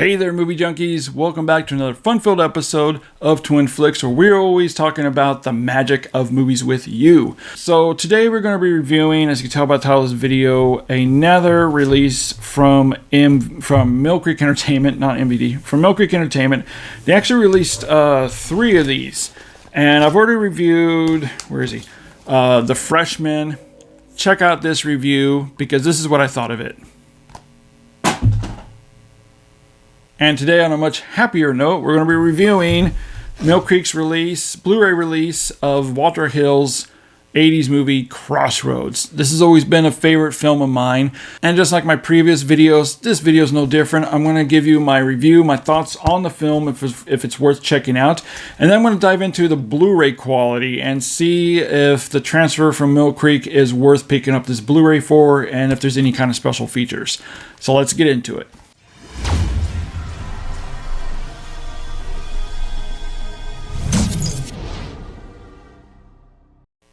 Hey there, movie junkies. Welcome back to another fun-filled episode of Twin Flicks, where we're always talking about the magic of movies with you. So today we're going to be reviewing, as you can tell by the title of this video, another release from Millcreek Entertainment, not MVD, from Millcreek Entertainment. They actually released 3 of these, and I've already reviewed, where is he? The Freshman. Check out this review, because this is what I thought of it. And today, on a much happier note, we're going to be reviewing Millcreek's Blu-ray release of Walter Hill's 80s movie, Crossroads. This has always been a favorite film of mine. And just like my previous videos, this video is no different. I'm going to give you my review, my thoughts on the film, if it's worth checking out. And then I'm going to dive into the Blu-ray quality and see if the transfer from Millcreek is worth picking up this Blu-ray for, and if there's any kind of special features. So let's get into it.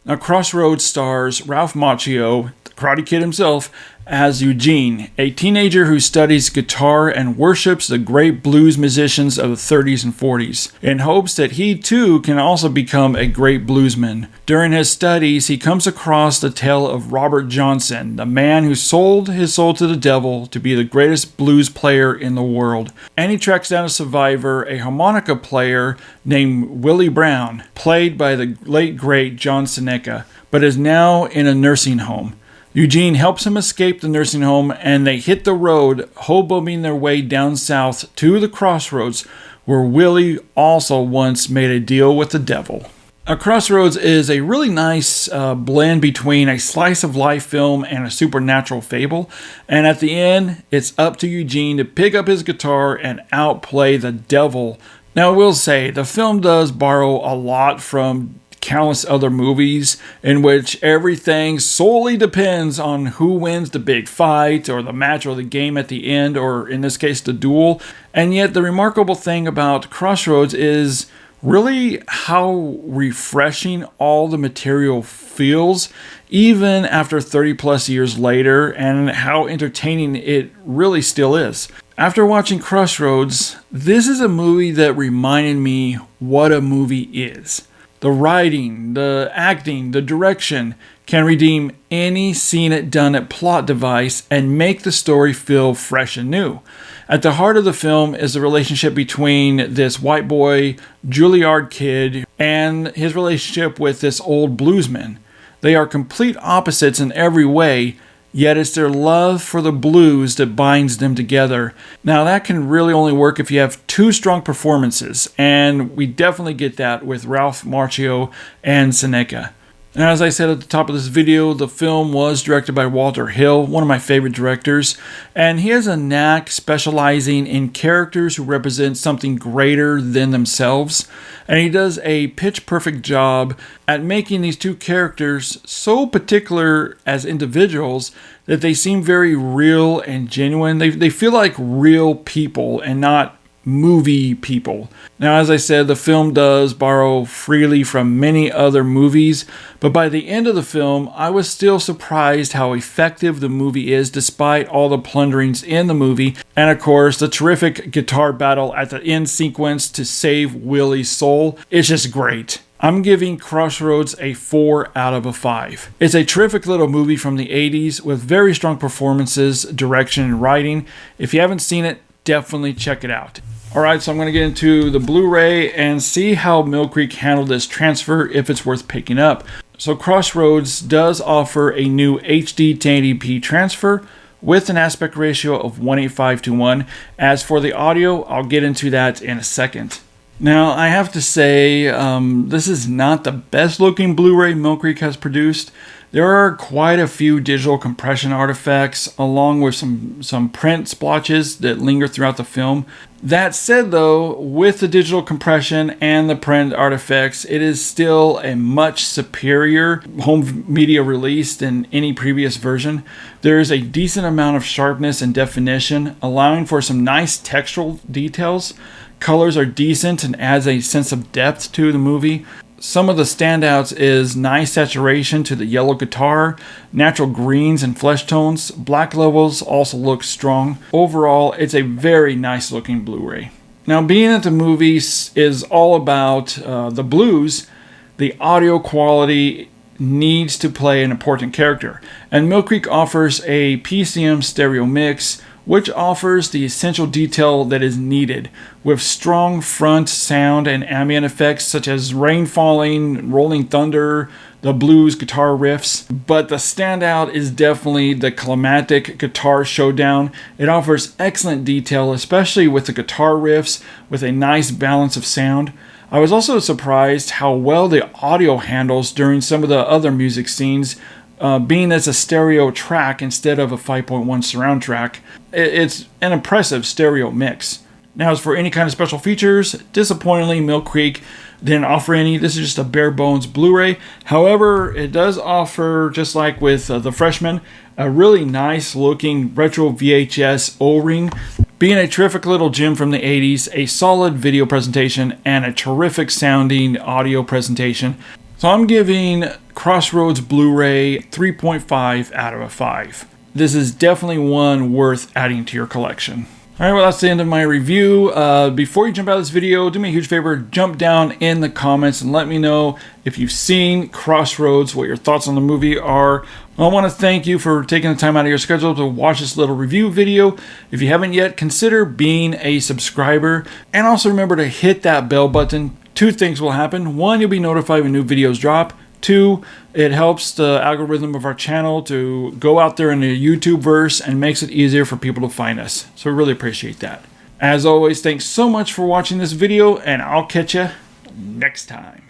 Now, Crossroads stars Ralph Macchio, the Karate Kid himself, as Eugene, a teenager who studies guitar and worships the great blues musicians of the 30s and 40s, in hopes that he too can also become a great bluesman. During his studies, he comes across the tale of Robert Johnson, the man who sold his soul to the devil to be the greatest blues player in the world. And he tracks down a survivor, a harmonica player named Willie Brown, played by the late great John Seneca, but is now in a nursing home. Eugene helps him escape the nursing home, and they hit the road, hoboing their way down south to the Crossroads, where Willie also once made a deal with the devil. Crossroads is a really nice blend between a slice of life film and a supernatural fable, and at the end, it's up to Eugene to pick up his guitar and outplay the devil. Now, I will say, the film does borrow a lot from countless other movies in which everything solely depends on who wins the big fight or the match or the game at the end, or in this case the duel. And yet the remarkable thing about Crossroads is really how refreshing all the material feels even after 30 plus years later, and how entertaining it really still is. After watching Crossroads, this is a movie that reminded me what a movie is. The writing, the acting, the direction can redeem any scene-it-done-it plot device and make the story feel fresh and new. At the heart of the film is the relationship between this white boy, Juilliard kid, and his relationship with this old bluesman. They are complete opposites in every way, yet it's their love for the blues that binds them together. Now, that can really only work if you have 2 strong performances, and we definitely get that with Ralph Macchio and Seneca. And as I said at the top of this video, the film was directed by Walter Hill, one of my favorite directors, and he has a knack specializing in characters who represent something greater than themselves, and he does a pitch-perfect job at making these 2 characters so particular as individuals that they seem very real and genuine. They feel like real people and not movie people. Now, as I said, the film does borrow freely from many other movies, but by the end of the film, I was still surprised how effective the movie is despite all the plunderings in the movie, and of course, the terrific guitar battle at the end sequence to save Willie's soul is just great. I'm giving Crossroads a 4 out of 5. It's a terrific little movie from the 80s with very strong performances, direction, and writing. If you haven't seen it, definitely check it out. Alright, so I'm going to get into the Blu-ray and see how Millcreek handled this transfer, if it's worth picking up. So Crossroads does offer a new HD 1080p transfer with an aspect ratio of 1:85:1. As for the audio, I'll get into that in a second. Now, I have to say, this is not the best looking Blu-ray Millcreek has produced. There are quite a few digital compression artifacts, along with some print splotches that linger throughout the film. That said, though, with the digital compression and the print artifacts, it is still a much superior home media release than any previous version. There is a decent amount of sharpness and definition, allowing for some nice textural details. Colors are decent and adds a sense of depth to the movie. Some of the standouts is nice saturation to the yellow guitar, natural greens and flesh tones. Black levels also look strong. Overall, it's a very nice looking Blu-ray. Now, being that the movie is all about the blues, the audio quality needs to play an important character. And Millcreek offers a PCM stereo mix, which offers the essential detail that is needed, with strong front sound and ambient effects such as rain falling, rolling thunder, the blues guitar riffs. But the standout is definitely the climactic guitar showdown. It offers excellent detail, especially with the guitar riffs, with a nice balance of sound. I was also surprised how well the audio handles during some of the other music scenes, being as a stereo track instead of a 5.1 surround track. It's an impressive stereo mix. Now, as for any kind of special features, disappointingly, Millcreek didn't offer any. This is just a bare bones Blu-ray. However, it does offer, just like with The Freshman, a really nice looking retro VHS O-ring. Being a terrific little gem from the 80s, a solid video presentation, and a terrific sounding audio presentation. So I'm giving Crossroads Blu-ray 3.5 out of 5. This is definitely one worth adding to your collection. Alright, well, that's the end of my review. Before you jump out of this video, do me a huge favor, jump down in the comments and let me know if you've seen Crossroads, what your thoughts on the movie are. I want to thank you for taking the time out of your schedule to watch this little review video. If you haven't yet, consider being a subscriber. And also remember to hit that bell button. Two things will happen. One, you'll be notified when new videos drop. Two, it helps the algorithm of our channel to go out there in the YouTube verse and makes it easier for people to find us. So we really appreciate that. As always, thanks so much for watching this video, and I'll catch you next time.